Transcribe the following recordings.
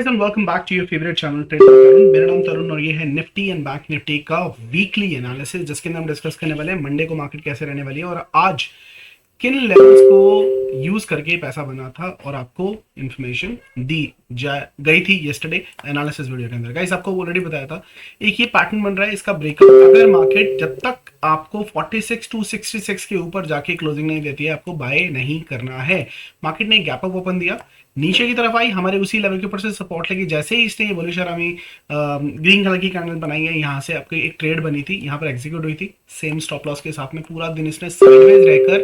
Guys and welcome back to your favourite channel trade Tarun. मेरा नाम तरुण और ये है निफ्टी एंड बैंक निफ्टी का वीकली एनालिसिस, जिसके अंदर हम डिस्कस करने वाले हैं मंडे को मार्केट कैसे रहने वाली है और आज किन लेवल्स को यूज करके पैसा बना था और आपको इंफॉर्मेशन दी गई थी येस्टरडे एनालिसिस वीडियो के अंदर। गाइस आपको ऑलरेडी बताया था एक ये पैटर्न बन रहा है इसका ब्रेकअप। अगर मार्केट जब तक आपको 46 टू 66 के ऊपर जाके क्लोजिंग नहीं देती है आपको बाय नहीं करना है। मार्केट ने एक गैप अप ओपन दिया, नीचे की तरफ आई, हमारे उसी लेवल के ऊपर से सपोर्ट लगी। जैसे ही इसने ये बुलिश आर्मी ग्रीन कलर की कैंडल बनाई है, यहाँ से आपकी एक ट्रेड बनी थी, यहाँ पर एग्जीक्यूट हुई थी सेम स्टॉप लॉस के साथ में। पूरा दिन इसने साइडवेज रहकर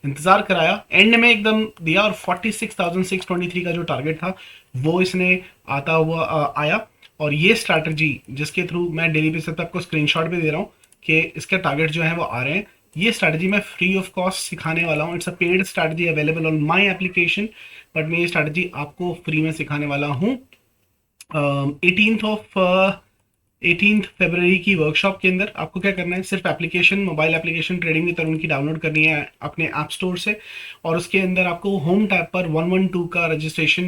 इंतजार कराया, एंड में एकदम दिया और 46,623 का जो टारगेट था वो इसने आता हुआ आया। और ये स्ट्रैटेजी जिसके थ्रू मैं डेली बेसिस पे आपको स्क्रीनशॉट भी दे रहा हूँ कि इसके टारगेट जो है वो आ रहे हैं, ये स्ट्रैटेजी मैं फ्री ऑफ कॉस्ट सिखाने वाला हूँ। It's a paid strategy available on my application, but मैं ये स्ट्रैटेजी आपको फ्री में सिखाने वाला हूँ 18 फरवरी की वर्कशॉप के अंदर। आपको क्या करना है, सिर्फ एप्लीकेशन, मोबाइल एप्लीकेशन ट्रेडिंग की तरुण की डाउनलोड करनी है अपने ऐप स्टोर से, और उसके अंदर आपको होम टैब पर 112 का रजिस्ट्रेशन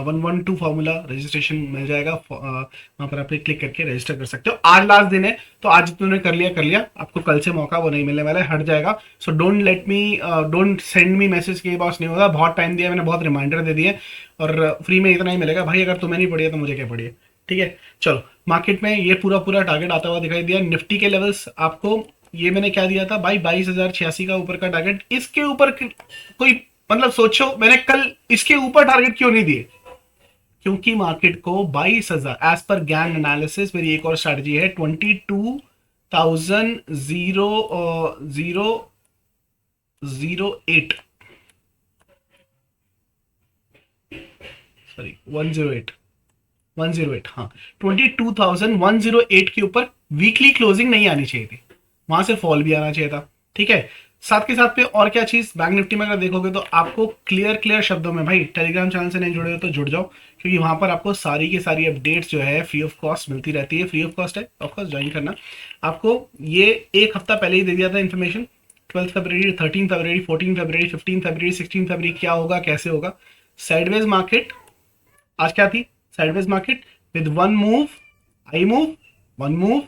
112 फार्मूला रजिस्ट्रेशन मिल जाएगा। वहाँ पर आप क्लिक करके रजिस्टर कर सकते हो। आज लास्ट दिन है तो आज तुमने कर लिया, आपको कल से मौका वो नहीं मिलने वाला है, हट जाएगा। So don't send me message के बॉस नहीं होगा, बहुत टाइम दिया मैंने, बहुत रिमाइंडर दे दिए और फ्री में इतना ही मिलेगा भाई। अगर तुम्हें नहीं पड़ी तो मुझे क्या पड़ी, ठीक है। चलो, मार्केट में ये पूरा टारगेट आता हुआ दिखाई दिया। निफ्टी के लेवल्स आपको ये मैंने क्या दिया था भाई, 22,086 का ऊपर का टारगेट। इसके ऊपर कोई मतलब सोचो मैंने कल इसके ऊपर टारगेट क्यों नहीं दिए, क्योंकि मार्केट को 22,000 एज पर गैन एनालिसिस मेरी एक और स्ट्रैटेजी है 22,008 सॉरी 108 हाँ 22,108 के ऊपर वीकली क्लोजिंग नहीं आनी चाहिए थी, वहां से फॉल भी आना चाहिए था, ठीक है। साथ के साथ पे और क्या चीज, बैंक निफ्टी में अगर देखोगे तो आपको क्लियर शब्दों में, भाई टेलीग्राम चैनल से नहीं जुड़े हो तो जुड़ जाओ, क्योंकि वहां पर आपको सारी की सारी अपडेट्स जो है फ्री ऑफ कॉस्ट मिलती रहती है। फ्री ऑफ कॉस्ट है, ऑफकोर्स ज्वाइन करना। आपको ये एक हफ्ता पहले ही दे दिया था इन्फॉर्मेशन, 12 फरवरी, 13 फरवरी, 14 फरवरी, 15 फरवरी, 16 फरवरी क्या होगा कैसे होगा। साइडवेज मार्केट आज क्या थी, sideways market with one move, I move, one move,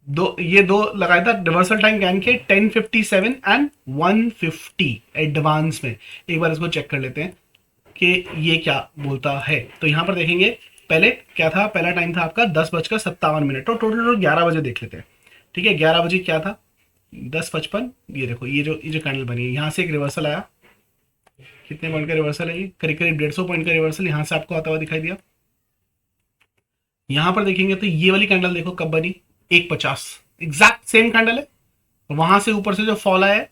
दो लगाया था रिवर्सल टाइम गैन के 1057 एंड 150 एडवांस में। एक बार इसको चेक कर लेते हैं कि ये क्या बोलता है। तो यहां पर देखेंगे पहले क्या था, पहला टाइम था आपका 10:57 तो टोटल 11 बजे देख लेते हैं, ठीक है। 11 बजे क्या था, 10:55, ये देखो ये जो कैंडल बनी है, यहां से एक रिवर्सल आया। कितने पॉइंट का रिवर्सल है ये, करीब 150 पॉइंट का रिवर्सल यहां से आपको आता हुआ दिखाई दिया। यहां पर देखेंगे तो ये वाली कैंडल देखो कब बनी, 1:50, एग्जैक्ट सेम कैंडल है। वहां से ऊपर से जो फॉल आया है,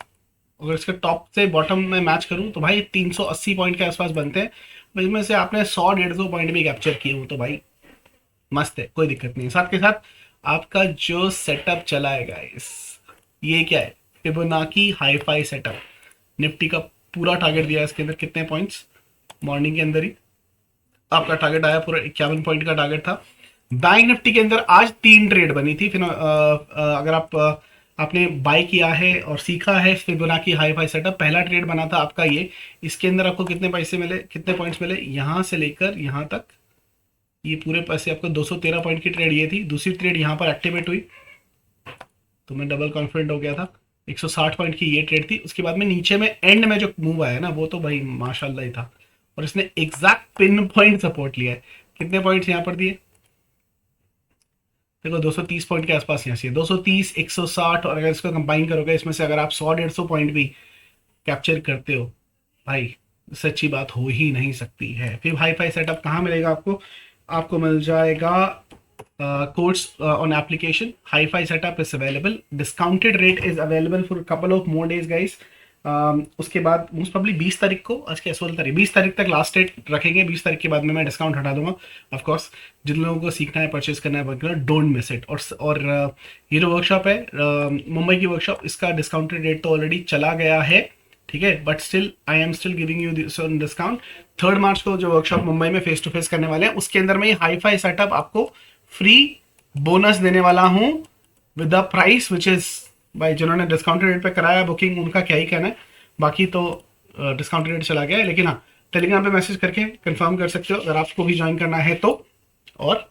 अगर इसके टॉप से बॉटम में मैच करूं तो भाई 380 पॉइंट के आसपास बनते हैं, जिसमें से आपने 100-150 पॉइंट भी कैप्चर किए हो तो भाई मस्त है, कोई दिक्कत नहीं। साथ के साथ आपका जो सेटअप चला है गाइस, ये क्या है, फिबोनाची हाई-फाई सेटअप। निफ्टी का पूरा टारगेट दिया है इसके अंदर, कितने पॉइंट्स, मॉर्निंग के अंदर ही आपका टारगेट आया, पूरा 51 पॉइंट का टारगेट था। बैंक निफ्टी के अंदर आज 3 ट्रेड बनी थी। फिर अगर आपने बाय किया है और सीखा है फिबोनाची हाई-फाई सेटअप, पहला ट्रेड बना था आपका ये। इसके अंदर आपको कितने पैसे मिले, कितने पॉइंट्स मिले, यहां से लेकर यहां तक ये पूरे पैसे आपको 213 पॉइंट की ट्रेड ये थी। दूसरी ट्रेड यहां पर एक्टिवेट हुई तो मैं डबल कॉन्फिडेंट हो गया था, 160 पॉइंट की ये ट्रेड थी। उसके बाद में नीचे में एंड में जो मूव आया ना वो तो भाई माशाल्लाह ही था, और इसने एग्जैक्ट पिन पॉइंट सपोर्ट लिया है। कितने पॉइंट्स यहां पर दिए देखो, 230 पॉइंट के आसपास यहाँ से 230, 160, और अगर इसको कंबाइन करोगे इसमें से अगर आप 100-150 पॉइंट भी कैप्चर करते हो भाई, सच्ची बात हो ही नहीं सकती है। फिर हाई-फाई सेटअप कहाँ मिलेगा आपको मिल जाएगा course on application. Hi-fi setup is available, discounted rate is available for couple of more days guys. उसके बाद मोस्ट प्रॉब्ली 20 तारीख को, आज की 16 तारीख, 20 तारीख तक लास्ट डेट रखेंगे। 20 तारीख के बाद में मैं डिस्काउंट हटा दूंगा। ऑफ कोर्स जिन लोगों को सीखना है, परचेज करना है, डोंट मिस इट। और ये जो वर्कशॉप है मुंबई की वर्कशॉप, इसका डिस्काउंटेड रेट तो ऑलरेडी चला गया है, ठीक है, but still I am still giving you discount. 3 मार्च को जो वर्कशॉप मुंबई में फेस टू फेस करने वाले हैं, उसके अंदर मैं हाई-फाई सेटअप आपको फ्री बोनस देने वाला हूं with the price which is, भाई जिन्होंने डिस्काउंटेड रेट पे कराया बुकिंग उनका क्या ही कहना है, बाकी तो डिस्काउंटेड रेट चला गया है। लेकिन हाँ, टेलीग्राम पे मैसेज करके कंफर्म कर सकते हो अगर आपको भी ज्वाइन करना है तो, और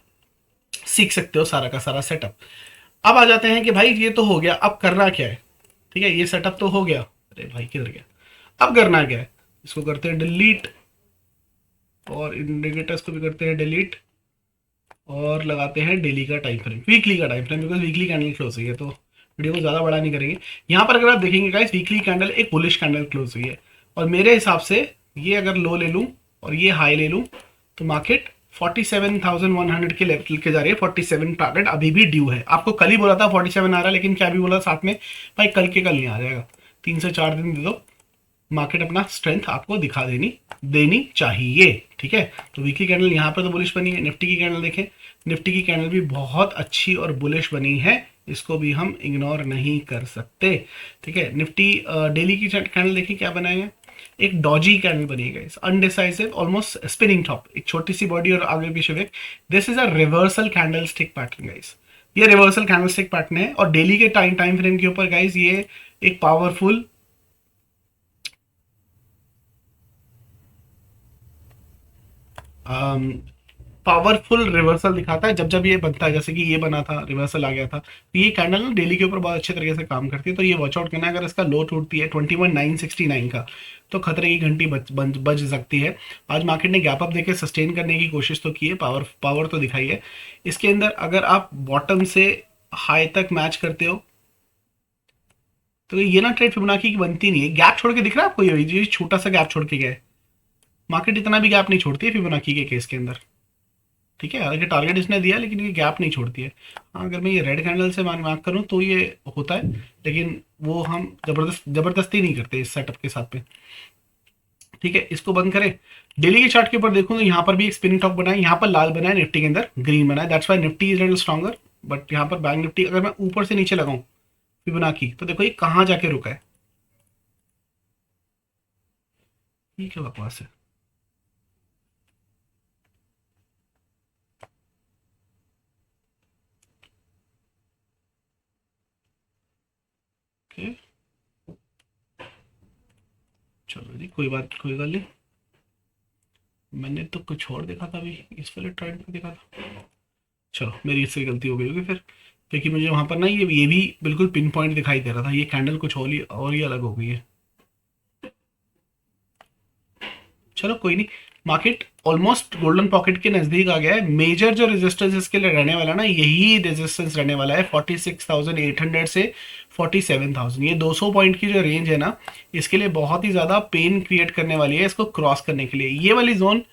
सीख सकते हो सारा का सारा सेटअप। अब आ जाते हैं कि भाई ये तो हो गया, अब करना क्या है। ठीक है, ये सेटअप तो हो गया, अरे भाई किधर गया, अब करना क्या है, इसको करते हैं डिलीट, और इंडिकेटर्स को भी करते हैं डिलीट, और लगाते हैं डेली का टाइम फ्रेम, वीकली का time frame, because weekly candle close हुई है तो वीडियो को ज़्यादा बड़ा नहीं करेंगे। यहाँ पर अगर आप देखेंगे गाइस, वीकली कैंडल एक बुलिश कैंडल क्लोज हुई है, और मेरे हिसाब से ये अगर लो ले लूँ और ये हाई ले लूँ तो मार्केट 47,100 के लेवल के जा रही है। 47 टारगेट अभी भी ड्यू है। आपको कल ही बोला था 47 आ रहा है, लेकिन क्या भी बोला साथ में, भाई कल के कल नहीं आ जाएगा, 3 से 4 दिन दे दो, मार्केट अपना स्ट्रेंथ आपको दिखा देनी चाहिए। ठीक है, तो वीकली कैंडल यहाँ पर तो बुलिश बनी है। निफ्टी की कैंडल देखें, निफ्टी की कैंडल भी बहुत अच्छी और बुलिश बनी है, इसको भी हम इग्नोर नहीं कर सकते। ठीक है, निफ्टी डेली की कैंडल देखिए क्या बनाएंगे, एक डॉजी कैंडल बनेगा, अनडिसाइसिव ऑलमोस्ट स्पिनिंग टॉप, एक छोटी सी बॉडी और आगे पीछे wick. This is a reversal candle stick pattern guys, ये रिवर्सल कैंडल स्टिक पैटर्न है, और डेली के टाइम फ्रेम के ऊपर गाइस ये एक पावरफुल पावरफुल रिवर्सल दिखाता है जब जब ये बनता है, जैसे कि ये बना था, रिवर्सल आ गया था, तो ये कैंडल ना डेली के ऊपर बहुत अच्छे तरीके से काम करती है। तो ये वॉच आउट करना है, अगर इसका लो टूटती है 21,969 का तो खतरे की घंटी बज सकती है। आज मार्केट ने गैप अप देके सस्टेन करने की कोशिश तो की है, पावर तो दिखाई है इसके अंदर। अगर आप बॉटम से हाई तक मैच करते हो तो ये ना ट्रेड फिबोनाची की बनती नहीं है। गैप छोड़ के दिख रहा है आपको, ये छोटा सा गैप छोड़ के गया है, मार्केट इतना भी गैप नहीं छोड़ती है फिबोनाची के केस के अंदर। ठीक है, हालांकि टारगेट इसने दिया लेकिन ये गैप नहीं छोड़ती है। हाँ, अगर मैं ये रेड कैंडल से मार्क करूँ तो ये होता है, लेकिन वो हम जबरदस्ती नहीं करते इस सेटअप के साथ में। ठीक है, इसको बंद करें। डेली के चार्ट के ऊपर देखूँ तो यहाँ पर भी एक स्पिनिंग टॉप बना है, यहाँ पर लाल बना है, निफ्टी के अंदर ग्रीन बना है, that's why Nifty is little stronger. But यहाँ पर बैंक निफ्टी अगर मैं ऊपर से नीचे लगाऊं फिबोनाची तो देखो ये कहाँ जाके रुका है, ये क्या बकवास है। ओके, चलो जी, कोई गल नहीं, मैंने तो कुछ और देखा था, अभी इस वाले ट्रेंड पे देखा था। चलो मेरी इससे गलती हो गई होगी फिर, क्योंकि मुझे वहां पर ना ये भी बिल्कुल पिन पॉइंट दिखाई दे रहा था, ये कैंडल कुछ और ही अलग हो गई है। चलो कोई नहीं, मार्केट ऑलमोस्ट गोल्डन पॉकेट के नजदीक आ गया है। मेजर जो रेजिस्टेंस इसके लिए रहने वाला ना, यही रेजिस्टेंस रहने वाला है 46,800 से 47,000। ये 200 पॉइंट की जो रेंज है ना, इसके लिए बहुत ही ज्यादा पेन क्रिएट करने वाली है इसको क्रॉस करने के लिए। ये वाली जोन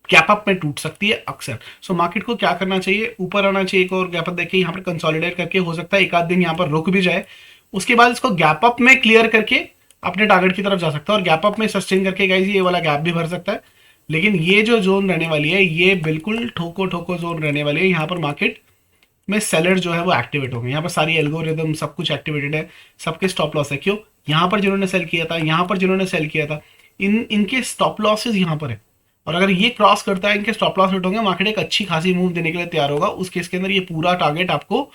गैप अप में टूट सकती है अक्सर। सो मार्केट को क्या करना चाहिए, ऊपर आना चाहिए, एक और गैप अप देके यहाँ पर कंसोलिडेट करके, हो सकता है एक आध दिन यहाँ पर रुक भी जाए, उसके बाद इसको गैप अप में क्लियर करके अपने टारगेट की तरफ जा सकता है, और गैप अप में सस्टेन करके गाइस ये वाला गैप भी भर सकता है। लेकिन ये जो जोन रहने वाली है ये बिल्कुल ठोको ठोको जोन रहने वाली है। यहाँ पर मार्केट में सेलर जो है वो एक्टिवेट होंगे, यहाँ पर सारी एल्गोरिदम सब कुछ एक्टिवेटेड है, सबके स्टॉप लॉस है। क्यों, यहाँ पर जिन्होंने सेल किया था, यहाँ पर जिन्होंने सेल किया था, इनके स्टॉप लॉसेज यहाँ पर है, और अगर ये क्रॉस करता है, इनके स्टॉप लॉस हिट होंगे, मार्केट एक अच्छी खासी मूव देने के लिए तैयार होगा। उस केस के अंदर ये पूरा टारगेट आपको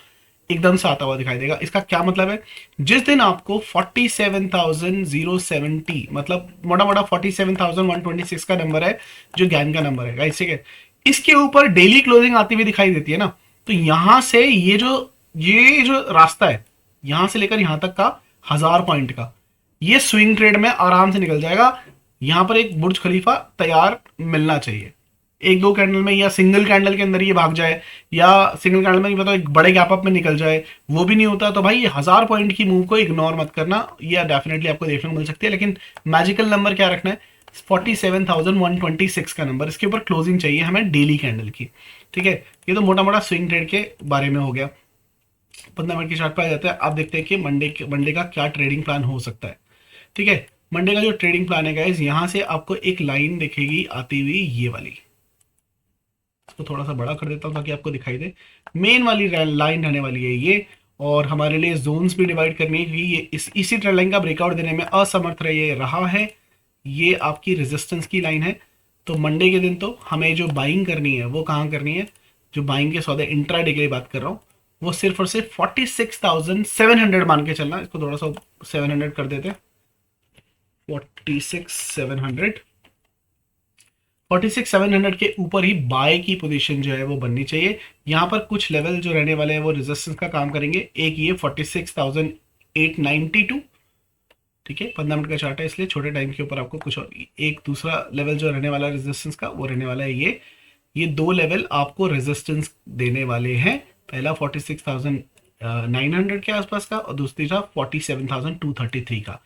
एकदम से आता हुआ दिखाई देगा। इसका क्या मतलब है, जिस दिन आपको 47,070 मतलब मोटा मोटा 47,126 का नंबर है जो गैन का नंबर है गाइस, ठीक है, इसके ऊपर डेली क्लोजिंग आती हुई दिखाई देती है ना, तो यहां से ये जो रास्ता है, यहां से लेकर यहां तक का 1,000 पॉइंट का, ये स्विंग ट्रेड में आराम से निकल जाएगा। यहां पर एक बुर्ज खलीफा तैयार मिलना चाहिए, एक दो कैंडल में, या सिंगल कैंडल के अंदर ये भाग जाए, या सिंगल कैंडल में मतलब एक बड़े गैप अप में निकल जाए, वो भी नहीं होता। तो भाई 1,000 पॉइंट की मूव को इग्नोर मत करना, ये डेफिनेटली आपको देखने को मिल सकती है। लेकिन मैजिकल नंबर क्या रखना है, 47,126 का नंबर, इसके ऊपर क्लोजिंग चाहिए हमें डेली कैंडल की। ठीक है, ये तो मोटा मोटा स्विंग ट्रेड के बारे में हो गया। 15 मिनट की चार्ट पर आ जाता है, आप देखते हैं कि मंडे का क्या ट्रेडिंग प्लान हो सकता है। ठीक है, मंडे का जो ट्रेडिंग प्लान है गाइस, यहां से आपको एक लाइन दिखेगी आती हुई, ये वाली, इसको थोड़ा सा बड़ा कर देता हूं ताकि आपको दिखाई दे। मेन वाली लाइन रहने वाली है ये, और हमारे लिए जोन्स भी डिवाइड करनी है, क्योंकि ये इसी ट्रेंड लाइन का ब्रेकआउट देने में असमर्थ रहा है। ये आपकी रेजिस्टेंस की लाइन है। तो मंडे के दिन तो हमें जो बाइंग करनी है वो कहाँ करनी है, जो बाइंग के सौदे इंट्राडे के लिए बात कर रहा हूँ, वो सिर्फ और सिर्फ 46,700 मान के चलना। इसको थोड़ा सा 700 कर देते, 46,700, 46,700 के ऊपर ही बाय की पोजीशन जो है वो बननी चाहिए। यहाँ पर कुछ लेवल जो रहने वाले हैं वो रेजिस्टेंस का काम करेंगे। एक ये 46,892, ठीक है, 15 मिनट का चार्ट है इसलिए छोटे टाइम के ऊपर आपको कुछ और। एक दूसरा लेवल जो रहने वाला है रेजिस्टेंस का वो रहने वाला है ये दो लेवल आपको रेजिस्टेंस देने वाले हैं। पहला 46,900 के आसपास का और दूसरी था 47,233 का,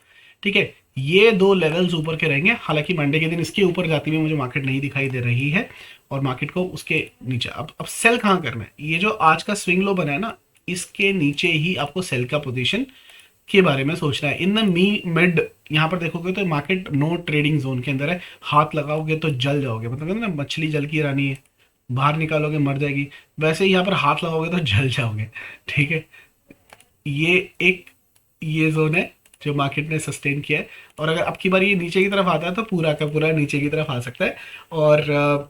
ठीक है। ये दो लेवल्स ऊपर के रहेंगे। हालांकि मंडे के दिन इसके ऊपर जाती हुई मुझे मार्केट नहीं दिखाई दे रही है और मार्केट को उसके नीचे। अब सेल कहाँ करना है? ये जो आज का स्विंग लो बना है ना, इसके नीचे ही आपको सेल का पोजीशन के बारे में सोचना है। इन द मिड यहाँ पर देखोगे तो मार्केट नो ट्रेडिंग जोन के अंदर है। हाथ लगाओगे तो जल जाओगे, मतलब ना मछली जल की रानी है, बाहर निकालोगे मर जाएगी, वैसे ही यहाँ पर हाथ लगाओगे तो जल जाओगे, ठीक है। ये जोन है जो मार्केट ने सस्टेन किया है। और अगर अब की बार ये नीचे की तरफ आता है तो पूरा का पूरा नीचे की तरफ आ सकता है। और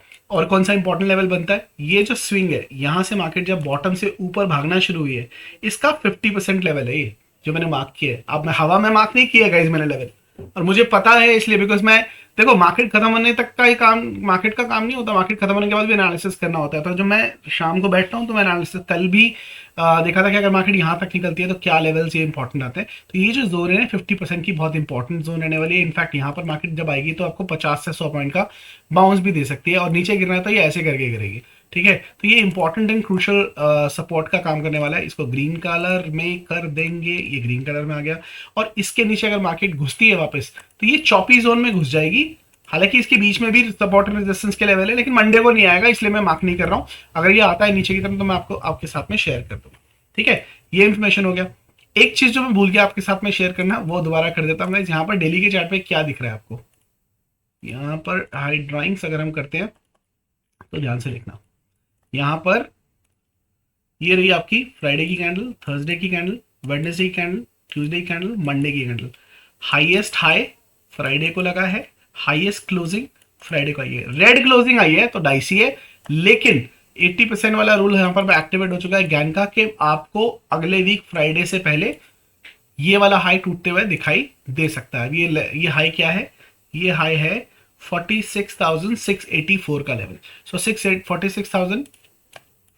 कौन सा इंपॉर्टेंट लेवल बनता है? ये जो स्विंग है यहाँ से मार्केट जब बॉटम से ऊपर भागना शुरू हुई है, इसका 50% लेवल है ये जो मैंने मार्क किया है। अब मैं हवा में मार्क नहीं किया गाइस मैंने लेवल, और मुझे पता है इसलिए बिकॉज मैं, देखो मार्केट खत्म होने तक का ही काम, मार्केट का काम नहीं होता, मार्केट खत्म होने के बाद भी एनालिसिस करना होता है। तो जब मैं शाम को बैठता हूँ तो मैं एनालिसिस कल भी देखा था कि अगर मार्केट यहाँ तक निकलती है तो क्या लेवल्स ये इंपॉर्टेंट आते हैं। तो ये जो जोन है 50% की बहुत इंपॉर्टेंट जोन रहने वाली है। इनफैक्ट यहाँ पर मार्केट जब आएगी तो आपको 50 से 100 पॉइंट का बाउंस भी दे सकती है और नीचे गिरना है तो ये ऐसे करके गिरेगी, ठीक है। तो ये इंपॉर्टेंट एंड क्रूशल सपोर्ट का काम करने वाला है। इसको ग्रीन कलर में कर देंगे, ये ग्रीन कलर में आ गया। और इसके नीचे अगर मार्केट घुसती है वापस तो ये चॉपी जोन में घुस जाएगी। हालांकि इसके बीच में भी सपोर्ट एंड रेजिस्टेंस के लेवल है, लेकिन मंडे को नहीं आएगा इसलिए मैं मार्क नहीं कर रहा हूं। अगर ये आता है नीचे की तरफ तो मैं आपको आपके साथ में शेयर कर दूंगा, ठीक है। ये इंफॉर्मेशन हो गया। एक चीज जो मैं भूल गया आपके साथ में शेयर करना, वो दोबारा कर देता हूँ। यहाँ पर डेली के चार्ट पे क्या दिख रहा है आपको? यहाँ पर हाई ड्राइंग्स अगर हम करते हैं तो ध्यान से देखना। यहाँ पर ये रही आपकी फ्राइडे की कैंडल, थर्सडे की कैंडल, वेडनेसडे की कैंडल, ट्यूसडे की कैंडल, मंडे की कैंडल। हाईएस्ट हाई फ्राइडे को लगा है, हाईएस्ट क्लोजिंग फ्राइडे को आई है। रेड क्लोजिंग आई है तो डाइसी है, लेकिन 80% वाला रूल यहाँ पर एक्टिवेट हो चुका है गैन का कि आपको अगले वीक फ्राइडे से पहले ये वाला हाई टूटते हुए दिखाई दे सकता है। ये हाई क्या है? ये हाई है 46,684 का लेवल। सो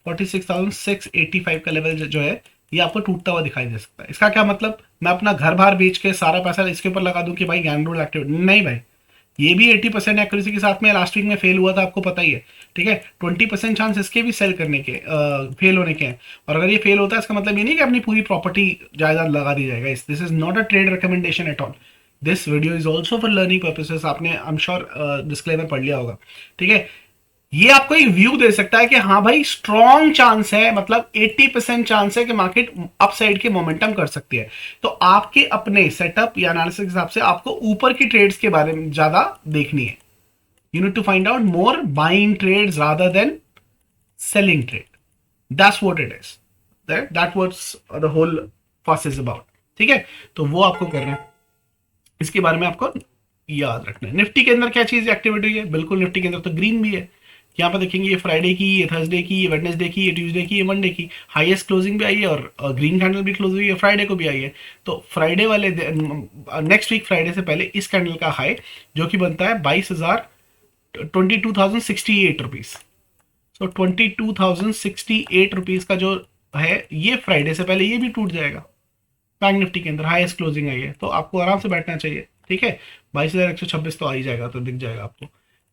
46,685 का लेवल जो है ये आपको टूटता हुआ दिखाई दे सकता है। इसका क्या मतलब? मैं अपना घर बार बेच के सारा पैसा इसके ऊपर लगा दूं कि भाई गैन रूल एक्टिवेट नहीं भाई, ये भी 80% एक्यूरेसी के साथ में लास्ट वीक में फेल हुआ था, आपको पता ही है, ठीक है। 20% चांस इसके भी सेल करने के फेल होने के हैं। और अगर ये फेल होता है इसका मतलब ये नहीं कि अपनी पूरी प्रॉपर्टी जायदाद लगा दी जाएगा। This is not a trade recommendation at all. This video is also for learning purposes. आपने आई एम श्योर डिस्क्लेमर पढ़ लिया होगा, ठीक है। ये आपको एक व्यू दे सकता है कि हाँ भाई स्ट्रॉन्ग चांस है, मतलब 80% चांस है कि मार्केट अपसाइड के मोमेंटम कर सकती है। तो आपके अपने सेटअप या एनालिसिस के हिसाब से आपको ऊपर की ट्रेड्स के बारे में ज्यादा देखनी है। You need to find out more buying trades rather than selling trade. That's what it is, that what's the whole fuss is about, ठीक है। तो वो आपको करना है, इसके बारे में आपको याद रखना है। निफ्टी के अंदर क्या चीज एक्टिविटी है? बिल्कुल निफ्टी के अंदर तो ग्रीन भी है। यहाँ पर देखेंगे ये फ्राइडे की, ये थर्सडे की, ये वेडनेसडे की, ये ट्यूसडे की, ये मंडे की हाईएस्ट क्लोजिंग भी आई है और ग्रीन कैंडल भी क्लोज हुई है, फ्राइडे को भी आई है। तो फ्राइडे वाले नेक्स्ट वीक फ्राइडे से पहले इस कैंडल का हाई जो कि बनता है 22,068 रुपीज। सो 22,068 रुपीज का जो है ये फ्राइडे से पहले ये भी टूट जाएगा। बैंक निफ्टी के अंदर हाईएस्ट क्लोजिंग आई है तो आपको आराम से बैठना चाहिए, ठीक है। 22,126 तो आ ही जाएगा, तो दिख जाएगा आपको,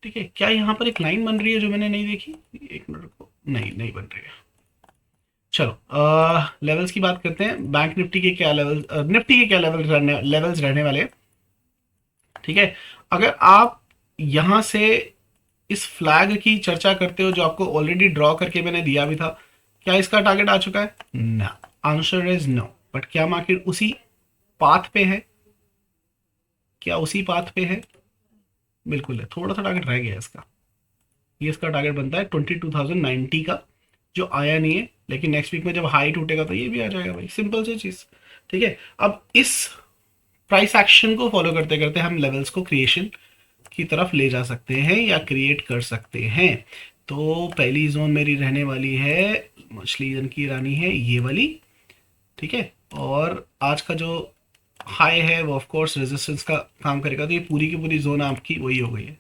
ठीक है। क्या यहाँ पर एक लाइन बन रही है जो मैंने नहीं देखी? एक मिनट को, नहीं बन रही है। चलो लेवल्स की बात करते हैं। बैंक निफ्टी के क्या लेवल, निफ्टी के क्या लेवल्स रहने वाले, ठीक है। अगर आप यहां से इस फ्लैग की चर्चा करते हो जो आपको ऑलरेडी ड्रॉ करके मैंने दिया भी था, क्या इसका टारगेट आ चुका है? ना, आंसर इज नो। बट क्या मार्केट उसी पाथ पे है? क्या उसी पाथ पे है? बिल्कुल है। थोड़ा सा टारगेट रह गया इसका। ये इसका टारगेट बनता है 22,090 का, जो आया नहीं है, लेकिन नेक्स्ट वीक में जब हाई टूटेगा तो ये भी आ जाएगा भाई, सिंपल सी चीज, ठीक है। अब इस प्राइस एक्शन को फॉलो करते करते हम लेवल्स को क्रिएशन की तरफ ले जा सकते हैं या क्रिएट कर सकते हैं। तो पहली जोन मेरी रहने वाली है, मछली जन की रानी है ये वाली, ठीक है। और आज का जो हाई है वो ऑफ कोर्स रेजिस्टेंस का काम करेगा, तो ये पूरी की पूरी जोन आपकी वही हो गई है।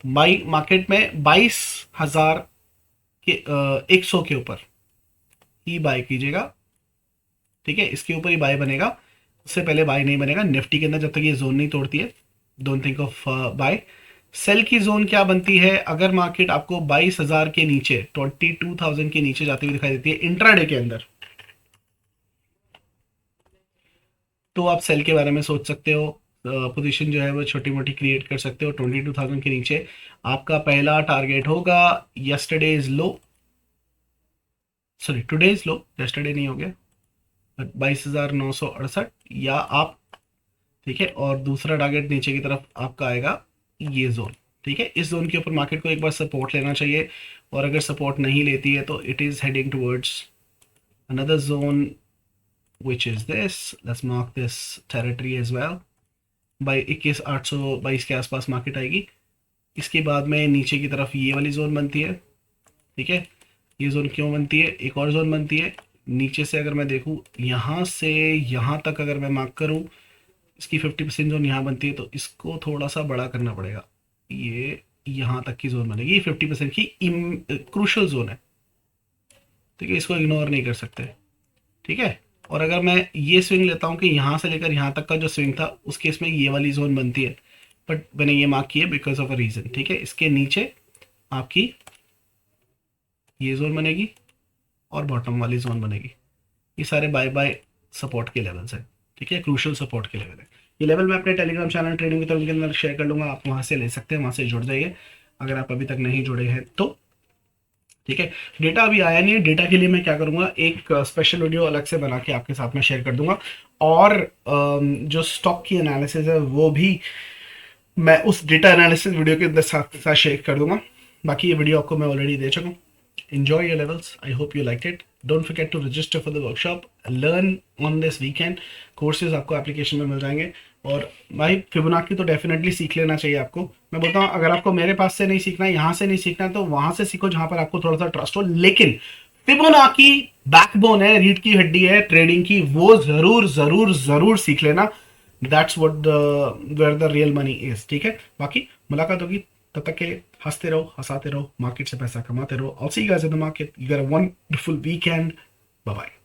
बाई मार्केट में 22,000 के 100 के ऊपर ही बाय कीजिएगा, ठीक है, इसके ऊपर ही बाय बनेगा, उससे पहले बाय नहीं बनेगा निफ्टी के अंदर जब तक ये जोन नहीं तोड़ती है। Don't think of buy. Sell की जोन क्या बनती है, अगर मार्केट आपको 22,000 के नीचे 22,000 के नीचे जाती हुई दिखाई देती है इंट्राडे के अंदर, तो आप सेल के बारे में सोच सकते हो, पोजीशन जो है वो छोटी मोटी क्रिएट कर सकते हो। 22,000 के नीचे आपका पहला टारगेट होगा yesterday is low, sorry today is low, yesterday नहीं हो गया, 22,968, या आप, ठीक है, और दूसरा टारगेट नीचे की तरफ आपका आएगा ये जोन, ठीक है। इस जोन के ऊपर मार्केट को एक बार सपोर्ट लेना चाहिए, और अगर सपोर्ट नहीं लेती है तो it is heading towards another zone which is this. Let's mark this territory as well. By 21,822 के आसपास मार्केट आएगी। इसके बाद में नीचे की तरफ ये वाली जोन बनती है, ठीक है। ये जोन क्यों बनती है, एक और जोन बनती है नीचे से, अगर मैं देखूँ यहाँ से यहाँ तक अगर मैं मार्क करूँ, इसकी 50% जोन यहाँ बनती है, तो इसको थोड़ा सा बड़ा करना पड़ेगा, ये यहाँ तक की जोन बनेगी, ये 50% की क्रूशल जोन है, ठीक है, इसको इग्नोर नहीं कर सकते, ठीक है। और अगर मैं ये स्विंग लेता हूँ कि यहाँ से लेकर यहाँ तक का जो स्विंग था, उस केस में ये वाली जोन बनती है, बट मैंने ये मार्क की है बिकॉज ऑफ अ रीज़न, ठीक है। इसके नीचे आपकी ये जोन बनेगी और बॉटम वाली जोन बनेगी, ये सारे बाय बाय सपोर्ट के लेवल्स हैं, ठीक है, क्रूशल सपोर्ट के लेवल है। ये लेवल मैं अपने टेलीग्राम चैनल ट्रेडिंग की तरफ के अंदर शेयर कर लूँगा, आप वहाँ से ले सकते हैं, वहाँ से जुड़ जाइए अगर आप अभी तक नहीं जुड़े हैं तो, ठीक है। डेटा अभी आया नहीं है, डेटा के लिए मैं क्या करूंगा, एक स्पेशल वीडियो अलग से बना के आपके साथ में शेयर कर दूंगा, और जो स्टॉक की एनालिसिस है वो भी मैं उस डेटा एनालिसिस वीडियो के अंदर साथ शेयर कर दूंगा। बाकी ये वीडियो आपको मैं ऑलरेडी दे चुका हूँ। Enjoy your levels. I hope you liked it. Don't forget to register for the workshop. Learn on this weekend. Courses आपको एप्लीकेशन में मिल जाएंगे, और भाई फिबोनाची तो डेफिनेटली सीख लेना चाहिए आपको। मैं बोलता हूँ अगर आपको मेरे पास से नहीं सीखना है, यहाँ से नहीं सीखना है, तो वहां से सीखो जहां पर आपको थोड़ा सा ट्रस्ट हो, लेकिन फिबोनाची बैकबोन है, रीढ़ की हड्डी है ट्रेडिंग की, वो जरूर जरूर जरूर सीख लेना। That's what the where the real money is, ठीक है। बाकी मुलाकात होगी, तब तक के लिए हंसते रहो, हंसाते रहो, मार्केट से पैसा कमाते रहो। I'll see you guys in the market. You got a wonderful weekend. Bye bye.